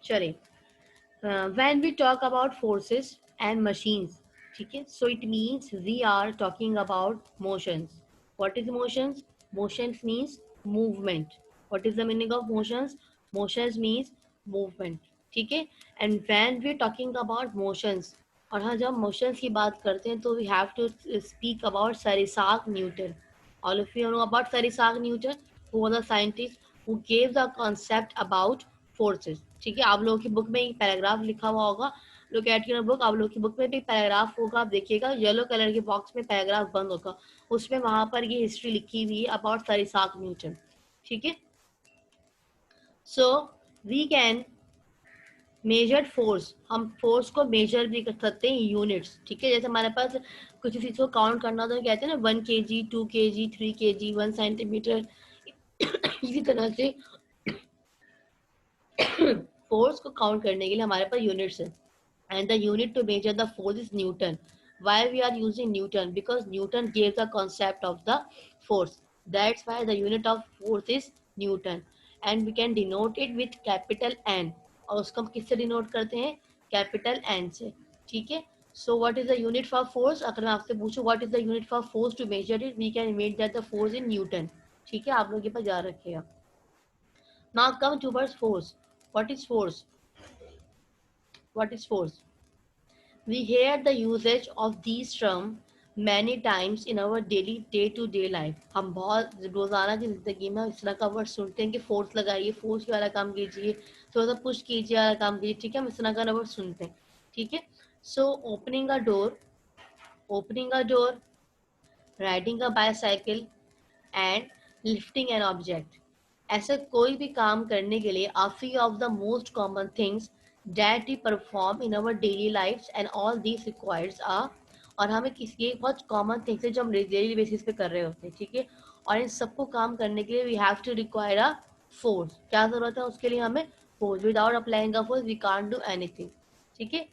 चलिए, when we talk about forces and machines, ठीक है, so it means we are talking about motions. What is motions? Motions means movement. What is the meaning of motions? Motions means movement. ठीक है, and when we talking about motions, और हाँ जब motions की बात करते हैं तो we have to speak about Sir Isaac Newton. All of you know about Sir Isaac Newton, who was a scientist who gave the concept about forces. ठीक है, आप लोगों की बुक में एक पैराग्राफ लिखा हुआ होगा. Look at your book. आप लोगों की बुक में भी पैराग्राफ होगा, आप देखिएगा येलो कलर के बॉक्स में पैराग्राफ बंद होगा, उसमें वहां पर ये हिस्ट्री लिखी हुई है अबाउट सर इसाक न्यूटन. ठीक है, so we can measure force. हम फोर्स को मेजर भी कर सकते हैं यूनिट्स. ठीक है, जैसे हमारे पास कुछ चीज को काउंट करना तो कहते हैं ना 1 kg 2 kg 3 kg 1 सेंटीमीटर. इसी तरह से फोर्स को काउंट करने के लिए हमारे पास यूनिट्स है. And the unit to measure the force is Newton. Why we are using Newton? Because Newton gave the concept of the force. That's why the unit of force is Newton. And we can denote it with capital N. और उसको हम किससे denote करते हैं? Capital N से. ठीक है, so what is the unit for force? अगर मैं आपसे पूछूं what is the unit for force to measure it, we can make that the force in Newton. ठीक है, आप लोग ये पर याद रखिएगा. Now come towards force. What is force? What is force? We hear the usage of these terms many times in our daily day-to-day life. हम बहुत रोजाना की जिंदगी में इस तरह का वर्ड सुनते हैं कि फोर्स लगाइए, फोर्स वाला काम कीजिए, थोड़ा सा पुश कीजिए वाला काम कीजिए. ठीक है, हम इस तरह का वर्ड सुनते हैं. ठीक है, so opening a door, riding a bicycle and lifting an object. ऐसा कोई भी काम करने के लिए a few of the most common things that we perform in our daily lives and all these requires a. और हमें किसी एक बहुत कॉमन थिंग्स है जो हम डेली बेसिस पे कर रहे होते हैं. ठीक है, और इन सबको काम करने के लिए we have to require a force. क्या जरूरत है उसके लिए? हमें force. Without applying a force we can't do anything. ठीक है,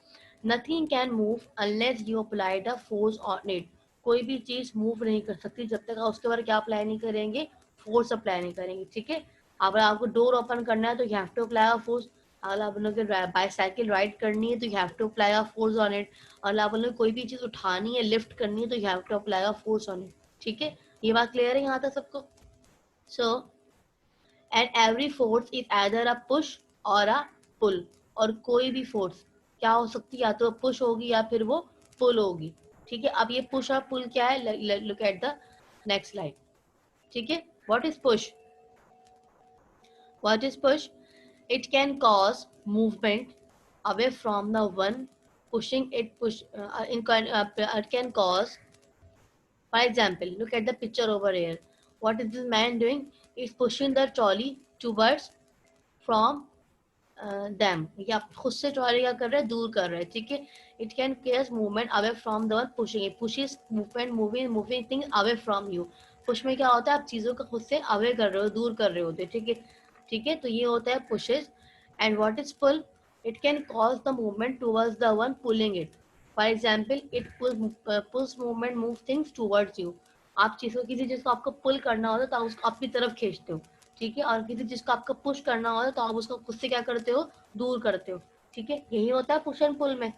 nothing can move unless you apply the force on it. कोई भी चीज मूव नहीं कर सकती जब तक आप उसके ऊपर क्या अप्लाई नहीं करेंगे? फोर्स अप्लाई नहीं करेंगे. ठीक है, अगर आपको डोर ओपन करना है तो you have to apply a force. अगर आप लोगों को बाईसाइकिल राइड करनी है तो you have to apply a force on it. अगर आप लोगों को कोई भी चीज उठानी है, लिफ्ट करनी है तो you have to apply a force on it. ठीक है, ये बात क्लियर है यहाँ तक सबको? So and every force is either a push or a पुल. और कोई भी फोर्स क्या हो सकती है? या तो पुश होगी या फिर वो पुल होगी. ठीक है, अब ये पुश और पुल क्या है? Look at the next slide. ठीक है, what is push? What is push? It can cause movement away from the one pushing it. It can cause, for example, look at the picture over here. What is this man doing? He's pushing the trolley towards from them. या खुद से trolley क्या कर रहा है? दूर कर रहा है. ठीक है, it can cause movement away from the one pushing it. Push is movement, moving things away from you. Push में क्या होता है? आप चीजों को खुद से अवे कर रहे हो, दूर कर रहे होते. ठीक है, ठीक है, तो ये होता है pushes. And what is pull? It can cause the movement towards the one pulling it. For example, it pulls movement, move things towards you. आप चीज को, किसी चीज को आपको पुल करना होता है तो आप उसको आपकी तरफ खींचते हो. ठीक है, और किसी चीज को आपको पुश करना होता है तो आप उसको खुद से क्या करते हो? दूर करते हो. ठीक है, यही होता है पुश एंड पुल में.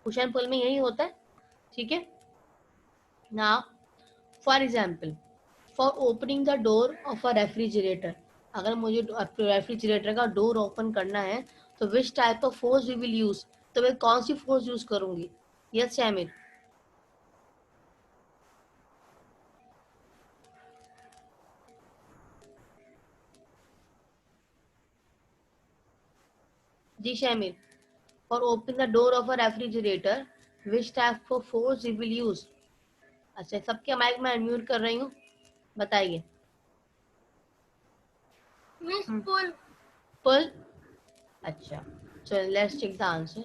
पुश एंड पुल में यही होता है. ठीक है, now for example, for opening the door of a refrigerator. अगर मुझे रेफ्रिजरेटर का डोर ओपन करना है तो which type of force we will use? तो मैं कौन सी फोर्स यूज करूंगी? यस शामिर. जी Shamir, for opening the door of a refrigerator which type of force we will use? अच्छा, सबके माइक में अनम्यूट कर रही हूँ, बताइए. पुल. पुल. अच्छा, so let's check the answer.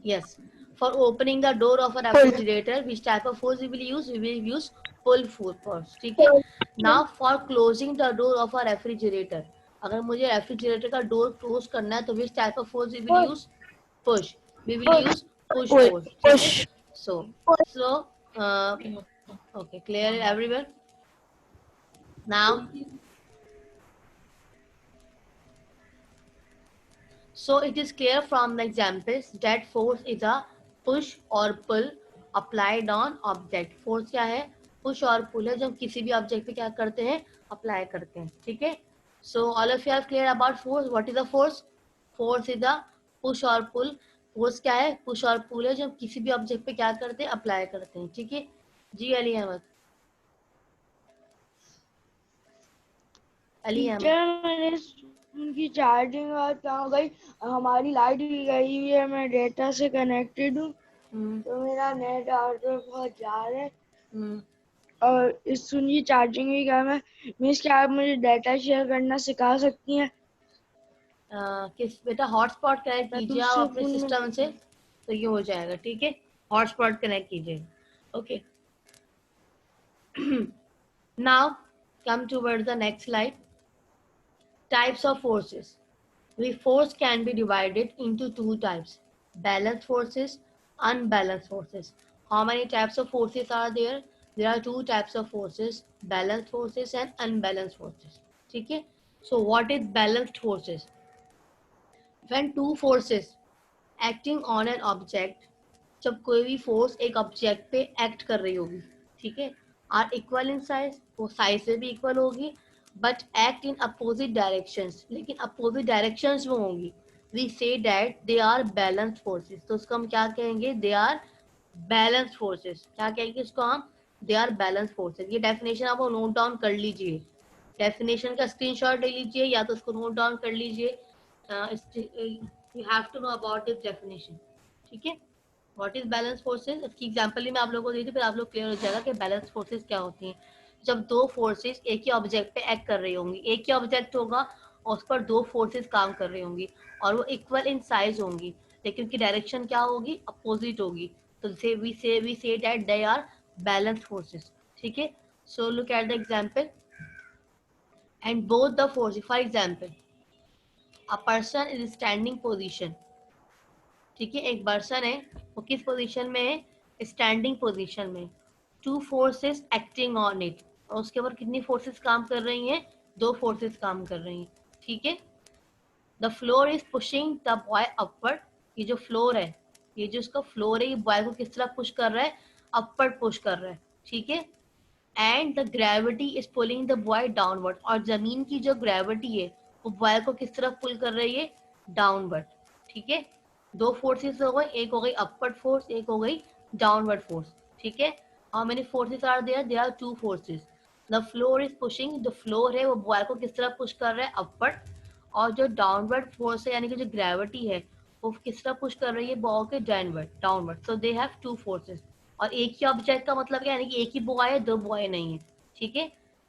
Yes, for opening the door of a refrigerator, which type of force we will use? We will use pull force. ठीक है. Now for closing the door of a refrigerator, अगर मुझे refrigerator का door close करना है तो which type of force we will use? Push. We will use push force. ठीक है. So okay, clear everyone? Now So it is clear from the examples that force is a push or pull applied on object. Force क्या है? Push or पुल है, जो हम किसी भी object पे क्या करते हैं, अप्लाई करते हैं. ठीक है. So all of you are clear about force. What is the force? Force is the push or pull. Force क्या है? पुश और पुल है, जो हम किसी भी ऑब्जेक्ट पे क्या करते हैं, अप्लाई करते हैं. ठीक है जी. अली अहमद. अली अहमद. टीचर मैंने उनकी चार्जिंग बात कहाँ गई, हमारी लाइट भी गई हुई है, मैं डेटा से कनेक्टेड हूँ तो मेरा नेट ऑर्डर बहुत ज़्यादा है और इस उनकी चार्जिंग भी कम है. मिस क्या आप मुझे डेटा शेयर करना सिखा सकती हैं? किस बेटा हॉटस्पॉट कनेक्ट मैं कीजिए आप दूसरे अपने फोन में सिस्टम से, तो ये हो जाएगा. ठीक है. हॉटस्पॉट कनेक्ट कीजिए. Okay. Now come towards the next slide. Types of forces. We force can be divided into two types: balanced forces, unbalanced forces. How many types of forces are there? There are two types of forces: balanced forces and unbalanced forces. ठीक है. So what is balanced forces? When two forces acting on an object, जब कोई भी force एक object पे act कर रही होगी, ठीक है, आर इक्वल इन साइज, वो साइज से भी इक्वल होगी, but act in opposite directions, लेकिन अपोजिट डायरेक्शंस में होंगी, we say that they are balanced forces. तो उसको हम क्या कहेंगे? They are balanced forces. क्या कहेंगे इसको हम? They are balanced forces. ये डेफिनेशन आप नोट डाउन कर लीजिए. डेफिनेशन का स्क्रीनशॉट ले लीजिए या तो उसको नोट डाउन कर लीजिए. You have to know about this definition. ठीक है. What is balance forces? इसकी एग्जांपल ही मैं आप लोगों को दी थी, फिर आप लोग क्लियर हो जाएगा कि बैलेंस फोर्सेज क्या होती हैं. जब दो फोर्सेज एक ही ऑब्जेक्ट पे एक्ट कर रही होंगी, एक ही ऑब्जेक्ट होगा और उस पर दो फोर्सेज काम कर रही होंगी और वो इक्वल इन साइज होंगी, लेकिन उनकी डायरेक्शन क्या होगी? अपोजिट होगी. तो से we say that they are balance forces. ठीक है. So look at the example. And both the forces, for example a person is standing position. ठीक है. एक पर्सन है, वो किस पोजीशन में है? स्टैंडिंग पोजीशन में. To forces acting on it, और उसके ऊपर कितनी फोर्सेस काम कर रही हैं? दो फोर्सेस काम कर रही हैं. ठीक है. The floor is pushing the boy upward. ये जो फ्लोर है, ये जो इसका फ्लोर है, ये बॉय को किस तरह पुश कर रहा है? अपवर्ड पुश कर रहा है. ठीक है. And the gravity is pulling the boy downward, और जमीन की जो ग्रेविटी है वो बॉय को किस तरफ पुल कर रही है? डाउनवर्ड. ठीक है. दो फोर्सेस हो गए, एक हो गई अपवर्ड फोर्स, एक हो गई डाउनवर्ड फोर्स. ठीक है. How many forces are there? There are two forces. The floor is pushing, जो फ्लोर है वो बॉय को किस तरफ पुश कर रहा है? अपवर्ड. और जो डाउनवर्ड फोर्स है यानी कि जो ग्रेविटी है वो किस तरफ पुश कर रही है? बॉय के downward. Downward. So they have two forces. और एक ही ऑब्जेक्ट का मतलब क्या है? यानी कि एक ही बॉय है, दो बॉय नहीं है. ठीक है.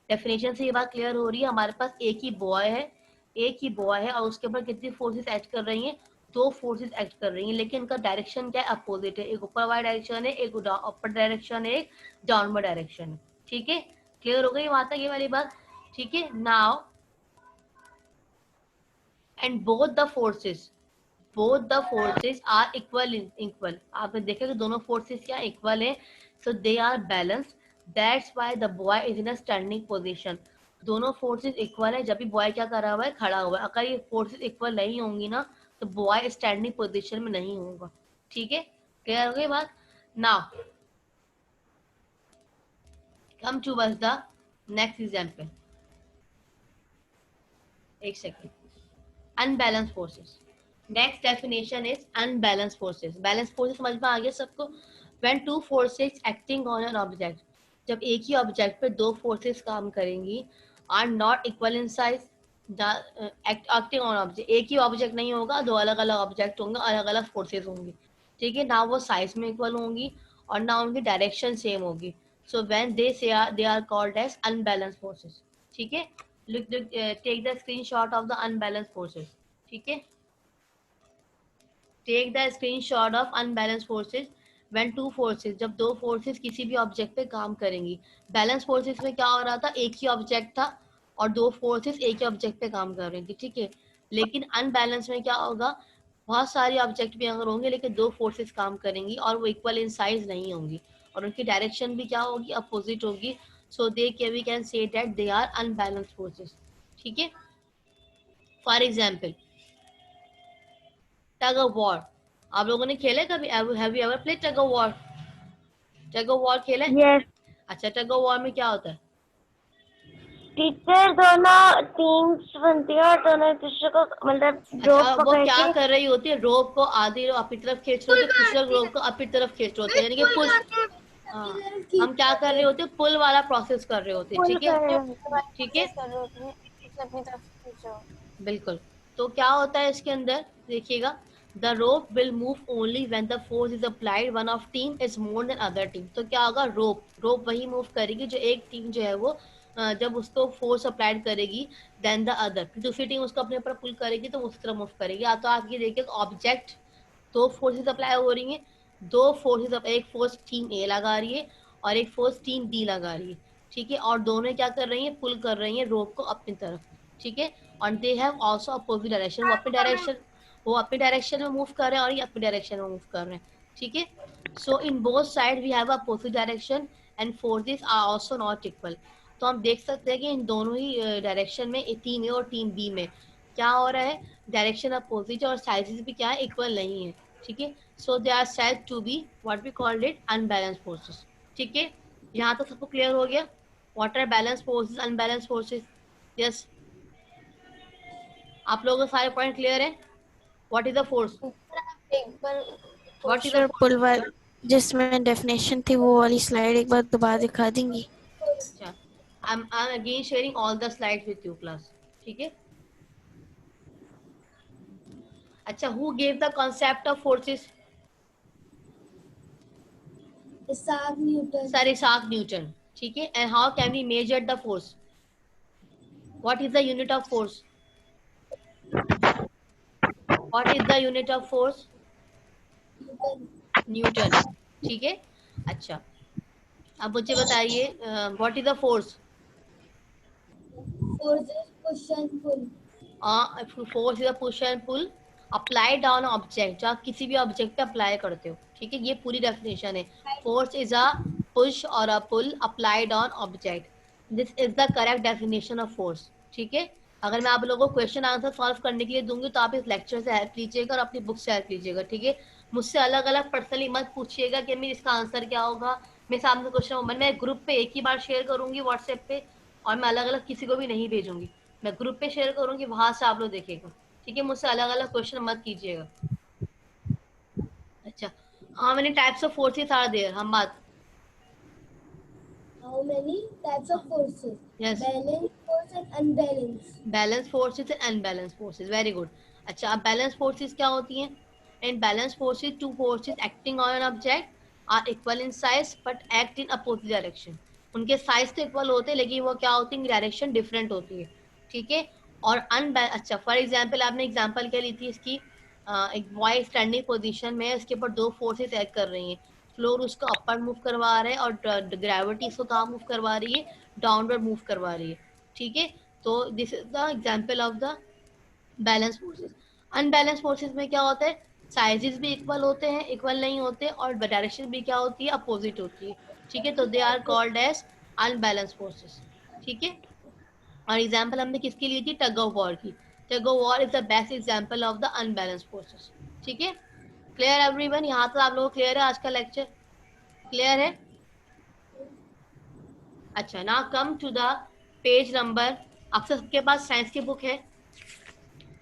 डेफिनेशन से ये बात क्लियर हो रही है. हमारे पास एक ही बॉय है, एक ही बॉय है, और उसके ऊपर कितनी फोर्सेस एक्ट कर रही हैं? दो फोर्सेस एक्ट कर रही हैं, लेकिन इनका डायरेक्शन क्या है? अपोजिट है. एक ऊपर वाला डायरेक्शन है, एक अपर डायरेक्शन है, एक डाउनवर्ड डायरेक्शन है. ठीक है. क्लियर हो गई वहां तक ये वाली बात? ठीक है. Now and both the forces are equal. आपने देखा कि दोनों फोर्सेस क्या इक्वल है. So they are balance. That's why the boy is in a standing position. दोनों फोर्सेस इक्वल है जब भी बॉय क्या करा हुआ है? खड़ा हुआ है. अगर ये फोर्सेस इक्वल नहीं होंगी ना तो बॉय स्टैंडिंग पोजीशन में नहीं होगा. ठीक है. क्लियर हो गई बात? नाउ कम टू बस द नेक्स्ट एग्जांपल. एक second. Unbalance forces. Next definition is unbalance forces. Balance forces समझ में आ गया सबको? When two forces acting on an object, जब एक ही ऑब्जेक्ट पर दो फोर्सेस काम करेंगी, are not equal in size. Acting on object, एक ही ऑब्जेक्ट नहीं होगा, दो अलग अलग ऑब्जेक्ट होंगे, अलग अलग फोर्सेस होंगी. ठीक है. ना वो साइज में इक्वल होंगी और ना उनकी डायरेक्शन सेम होगी. So when they are called as unbalance forces. ठीक है. Take the screenshot of the unbalance forces. ठीक है. Take the screenshot of unbalance forces. When two forces, जब दो फोर्सेस किसी भी ऑब्जेक्ट पे काम करेंगी. बैलेंस फोर्सेस में क्या हो रहा था? एक ही ऑब्जेक्ट था और दो फोर्सेस एक ही ऑब्जेक्ट पे काम कर रही थी. ठीक है. लेकिन अनबैलेंस में क्या होगा? बहुत सारे ऑब्जेक्ट भी अगर होंगे लेकिन दो फोर्सेस काम करेंगी और वो इक्वल इन साइज नहीं होंगी और उनकी डायरेक्शन भी क्या होगी? अपोजिट होगी. So we can say that they are unbalance forces. ठीक है. For example tug of war, आप लोगों ने खेला कभी? Have you ever played tug of war? Tug of war खेला? यस अच्छा, टग ऑफ वॉर में क्या होता है? टीचर, दोनों टीम्स बनती है और दोनों एक दूसरे को मतलब अच्छा, रोप वो पकड़ क्या के कर रही होती है? रोप को आधी रोप अपनी तरफ खींच रहे होते हैं, दूसरे रोप को अपनी तरफ खींच रहे होते हैं, यानी कि पुल। हाँ, हम क्या कर रहे होते हैं? पुल वाला प्रोसेस कर रहे होते हैं, पुल ठीक है? कर रहे होते हैं। ठीक है, बिल्कुल। तो क्या होता है इसके अंदर, देखिएगा, the rope will move only when the force is applied one of team is more than other team. तो क्या होगा? रोप रोप वही मूव करेगी जो एक टीम जो है वो जब उसको फोर्स अप्लाइड करेगी, देन द अदर, दूसरी टीम उसको अपने ऊपर पुल करेगी तो उस तरह मूव करेगी। या तो आप ये देखिए, ऑब्जेक्ट, दो फोर्सेस अप्लाई हो रही हैं, दो फोर्सेस, एक फोर्स टीम ए लगा रही है और एक फोर्स टीम बी लगा रही है, ठीक है? और दोनों क्या कर रही हैं? पुल कर रही हैं रोप को अपनी तरफ, ठीक है? और they have also opposite direction, वो अपनी डायरेक्शन में मूव कर रहे हैं और ये अपनी डायरेक्शन में मूव कर रहे हैं, ठीक है? So in both side we have opposite direction and forces are also not equal. तो हम देख सकते हैं कि इन दोनों ही डायरेक्शन में, टीम ए और टीम बी में क्या हो रहा है? डायरेक्शन अपोजिट और साइजेस भी क्या है? इक्वल नहीं है, ठीक है? So they are said to be what we called it unbalance forces, ठीक है? यहाँ तक सबको क्लियर हो गया? What are balance forces, unbalance forces? Yes, आप लोगों को सारे पॉइंट क्लियर है? What is the force? एक बार what is the poster force? Pull वाली जिसमें डेफिनेशन थी वो वाली स्लाइड एक बार दोबारा दिखा देंगी? अच्छा, I'm again sharing all the slides with you class, ठीक है? अच्छा, who gave the concept of forces? Isaac Newton. Sir Isaac Newton, ठीक है? And how can we measure the force? What is the unit of force? What is the unit of force? Newton. Newton, ठीक है? अच्छा, अब मुझे बताइए, what is the force? Forces push and pull. Force is a push and pull applied on object, जो आप किसी भी ऑब्जेक्ट पे अप्लाई करते हो, ठीक है? ये पूरी डेफिनेशन है। Force is a push or a pull applied on object, this is the correct definition of force, ठीक है? अगर मैं आप लोगों को क्वेश्चन आंसर सॉल्व करने के लिए दूंगी तो आप इस लेक्चर से हेल्प लीजिएगा और अपनी बुक से हेल्प लीजिएगा, ठीक है? मुझसे अलग अलग पर्सनली मत पूछिएगा कि मेरे इसका आंसर क्या होगा। मेरे सामने क्वेश्चन मैं ग्रुप पे एक ही बार शेयर करूंगी व्हाट्सएप पे, और मैं अलग अलग किसी को भी नहीं भेजूंगी, मैं ग्रुप पे शेयर करूंगी, वहां से आप लोग देखेगा, ठीक है? मुझसे अलग अलग क्वेश्चन मत कीजिएगा। अच्छा, how many types of forces are there? हम बात, How many types of forces? Yes, Balance force and unbalanced. Balance forces and unbalance forces, very good. अच्छा, अब बैलेंस फोर्सेस क्या होती हैं? In balance forces, two forces acting on an object are equal in size but act in opposite direction. उनके size तो equal होते हैं लेकिन वो क्या होती है? डायरेक्शन डिफरेंट होती है, ठीक है? और अच्छा, फॉर एग्जाम्पल, आपने एग्जाम्पल क्या ली थी इसकी? एक बॉय स्टैंडिंग पोजीशन में है, उसके ऊपर दो फोर्सेस एक्ट कर रही हैं, फ्लोर उसको अपर मूव करवा रहे हैं और ग्रेविटी इसको कहाँ मूव करवा रही है? डाउनवर्ड मूव करवा रही है, ठीक है? तो this is the example of the balance forces. Unbalance forces में क्या होता है? साइजेस भी इक्वल होते हैं, इक्वल नहीं होते, और डायरेक्शन भी क्या होती है? अपोजिट होती है, ठीक है? तो they are called as unbalance forces, ठीक है? और एग्जाम्पल हमने किसकी ली थी? टग ऑफ वॉर की। टग of war is the best example of the unbalance forces, ठीक है? Clear everyone? यहाँ तक आप लोगों को क्लियर है? आज का लेक्चर क्लियर है? अच्छा, now come to the page number, आप सबके पास साइंस की बुक है?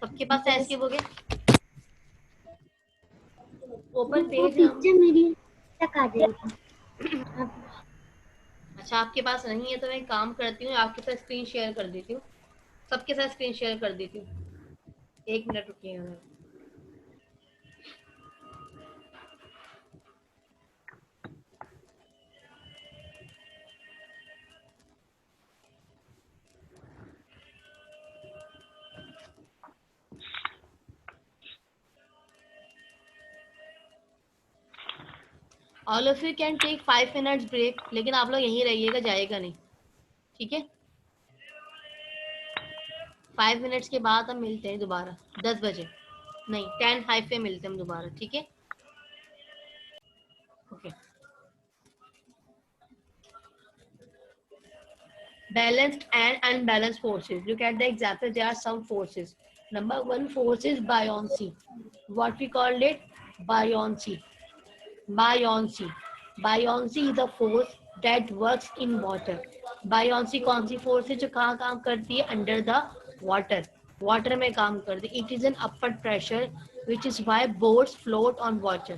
सबके पास साइंस की बुक है? ओपन पेज टीचर मेरी तक आ जाएगी। अच्छा, आपके पास नहीं है तो मैं एक काम करती हूँ, आपके साथ स्क्रीन शेयर कर देती हूँ, सबके साथ स्क्रीन शेयर कर देती हूँ। एक मिनट रुकिएगा। All of you can take 5 minutes break, लेकिन आप लोग यहीं रहिएगा, जाएगा नहीं, ठीक है? 5 मिनट्स के बाद हम मिलते हैं दोबारा 10 बजे, नहीं 10:05 पे मिलते हैं हम दोबारा, ठीक है? Okay. Balanced and unbalanced forces. Look at the example. There are some forces. Number one force is buoyancy. What we call it? Buoyancy. Buoyancy. Buoyancy is the force that works in water. Buoyancy कौन सी force है जो कहाँ काम करती है? Under the water. Water में काम करती है. It is an upward pressure which is why boats float on water.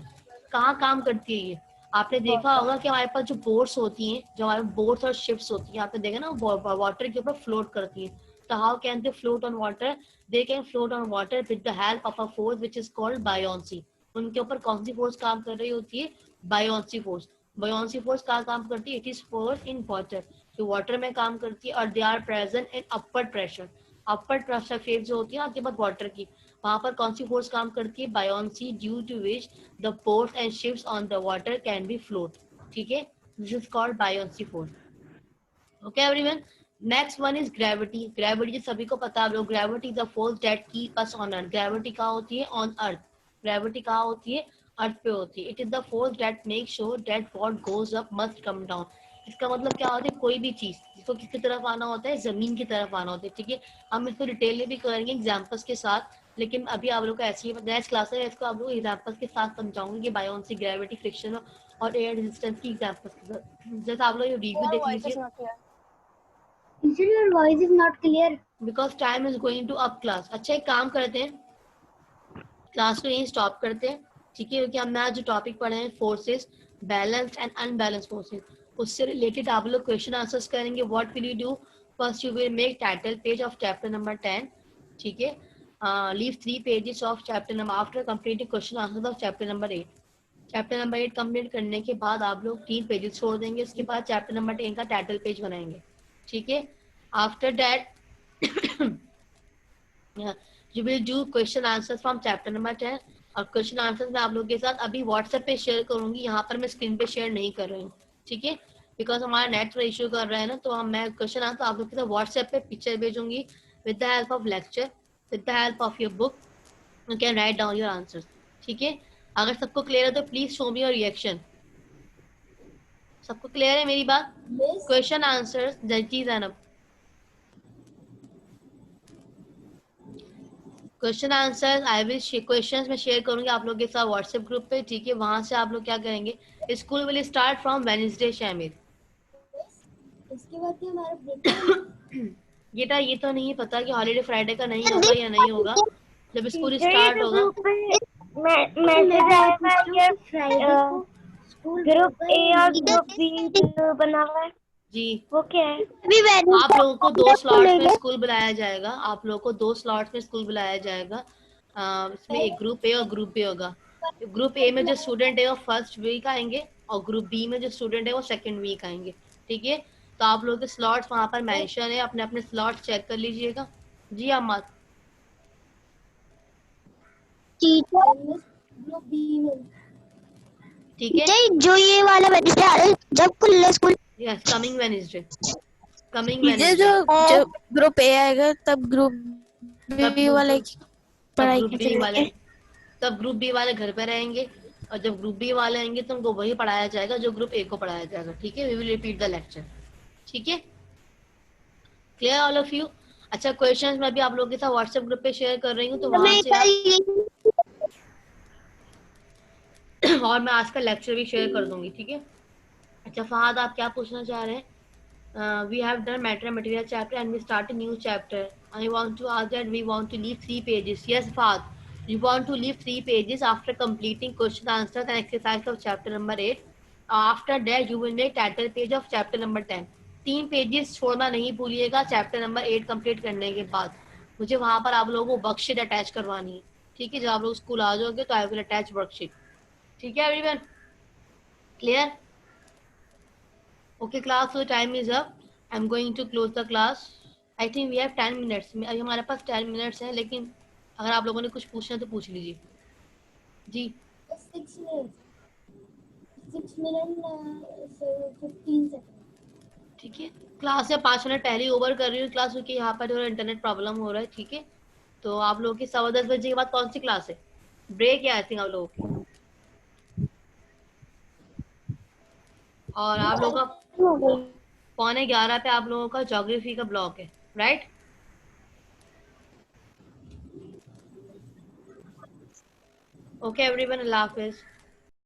कहाँ काम करती है ये? आपने देखा होगा कि हमारे पास जो बोट्स होती हैं, जो हमारे बोट्स और शिप्स होती हैं, आपने देखा ना वाटर के ऊपर फ्लोट करती हैं. तो how can they float on water? They can float on water with the help of a force which is called buoyancy. उनके ऊपर कौन सी फोर्स काम कर रही होती है? Buoyancy force. बायोन्सी फोर्स कहाँ काम करती है? It is force in water, जो वाटर में काम करती है. और they are present in upward pressure. Upward pressure फेज जो होती है आपके पास वाटर की, वहां पर कौन सी फोर्स काम करती है? Buoyancy, due to which the boats and ships on the water can be float. ठीक है, this is called buoyancy force. Okay everyone. Next one is gravity. Gravity सभी को पता है, gravity is the force that keep us on earth. Gravity कहाँ होती है? On earth. Gravity कहाँ होती है? अर्थ पे होती है. It is the force that make sure that what goes up must come down. इसका मतलब क्या होता है? कोई भी चीज जिसको किसकी तरफ आना होता है? जमीन की तरफ आना होता है. ठीक है, हम इसको डिटेल में भी करेंगे एग्जाम्पल्स के साथ, लेकिन अभी आप लोग को ऐसे ही नेक्स्ट क्लास है इसको आप लोग एग्जाम्पल्स के साथ समझाऊंगे कि बायोन्सी, ग्रेविटी, फ्रिक्शन और एयर रेजिस्टेंस की एग्जाम्पल्स के साथ. जैसे आप लोग रिव्यू देख लीजिए. Teacher, your voice is not clear. Because time is going to up class. अच्छा एक काम करते हैं, क्लास को यहीं स्टॉप करते हैं. ठीक है, क्योंकि हमने आज जो टॉपिक पढ़े हैं forces, balanced and unbalanced forces, उससे रिलेटेड आप लोग क्वेश्चन आंसर्स करेंगे. What will you do? First you will make title page of chapter number 10. ठीक है, leave 3 pages of chapter number after completing question answers of chapter number 8. Chapter number 8 complete करने के बाद आप लोग 3 पेजेस छोड़ देंगे. इसके बाद चैप्टर नंबर 10 का टाइटल पेज बनाएंगे. ठीक है, after that you will do question answers from chapter number 10. और क्वेश्चन आंसर्स मैं आप लोगों के साथ अभी व्हाट्सएप पे शेयर करूंगी, यहाँ पर मैं स्क्रीन पे शेयर नहीं कर रही हूँ. ठीक है, बिकॉज हमारा नेट थोड़ा इशू कर रहा है ना, तो हम मैं क्वेश्चन आंसर आप लोग के साथ व्हाट्सएप पे पिक्चर भेजूंगी with the help of lecture, with the help of your book. You can write down your answers. ठीक है, अगर सबको क्लियर है तो please show me your reaction. सबको क्लियर है मेरी बात? क्वेश्चन आंसर्स जी Zainab. Question answer I will questions मैं शेयर करूंगी आप लोगों के साथ व्हाट्सएप ग्रुप पे. ठीक है, वहां से आप लोग क्या करेंगे? School will start from Wednesday. Shamir, इसके बाद क्या हमारा ब्रेक? ये तो नहीं पता कि हॉलीडे फ्राइडे का नहीं होगा या नहीं होगा. जब स्कूल स्टार्ट होगा मैसेज आएगा ये फ्राइडे को स्कूल ग्रुप ए और ग्रुप बी बना हुआ है जी. वो क्या है? आप लोगों को 2 स्लॉट्स में स्कूल बुलाया जाएगा. आप लोगों को 2 स्लॉट्स में स्कूल बुलाया जाएगा. इसमें एक ग्रुप ए और ग्रुप बी होगा. ग्रुप ए में जो स्टूडेंट है वो फर्स्ट वीक आएंगे और ग्रुप बी में जो स्टूडेंट है वो सेकंड वीक आएंगे. ठीक है, तो आप लोगों के स्लॉट्स वहां पर मेंशन है, अपने अपने स्लॉट्स चेक कर लीजिएगा. जी अहमद. ग्रुप बी में ठीक है, जो ये वाला वेडनेसडे आ रहा है जब खुले school. Yes, coming Wednesday. Coming ये वेडनेसडे जो ग्रुप ए आएगा तब ग्रुप बी वाले की पढ़ाई करेंगे. तब ग्रुप बी वाले घर पे रहेंगे, और जब ग्रुप बी वाले आएंगे तो उनको वही पढ़ाया जाएगा जो ग्रुप ए को पढ़ाया जाएगा. ठीक है, we will repeat the lecture. ठीक है, क्लियर ऑल ऑफ यू? अच्छा, क्वेश्चंस मैं भी आप लोगों के साथ व्हाट्सएप ग्रुप पे शेयर कर रही हूँ, तो वहां से आप और मैं आज का लेक्चर भी शेयर कर दूंगी. ठीक है. अच्छा फहद, आप क्या पूछना चाह रहे हैं? We have done matter and material chapter and we start a new chapter. I want to ask that we want to leave 3 pages. Yes, Fahad, you want to leave 3 pages after completing question answers and exercise of chapter number 8. After that, you will make title page of chapter number 10. 3 pages छोड़ना नहीं भूलिएगा chapter number 8 complete करने के बाद. मुझे वहां पर आप लोगों को वर्कशीट अटैच करवानी है. ठीक है, जब आप लोग स्कूल आ जाओगे तो आई विल अटैच वर्कशीट. ठीक है everyone, clear? Okay class, so time is up. I'm going to close the class. I think we have 10 minutes. अभी हमारे पास 10 minutes हैं, लेकिन अगर आप लोगों ने कुछ पूछना है तो पूछ लीजिए. जी 6 minutes 15 seconds. ठीक है, क्लास से 5 मिनट पहले ओवर कर रही हूँ क्लास, क्योंकि यहाँ पर थोड़ा इंटरनेट प्रॉब्लम हो रहा है. ठीक है, तो आप लोगों की 10:15 बजे के बाद कौन सी क्लास है? ब्रेक है आई थिंक आप लोगों की. और आप लोगों का 11:15 पे आप लोगों का ज्योग्राफी का ब्लॉक है, राइट? ओके एवरीवन, अल्लाह हाफिज।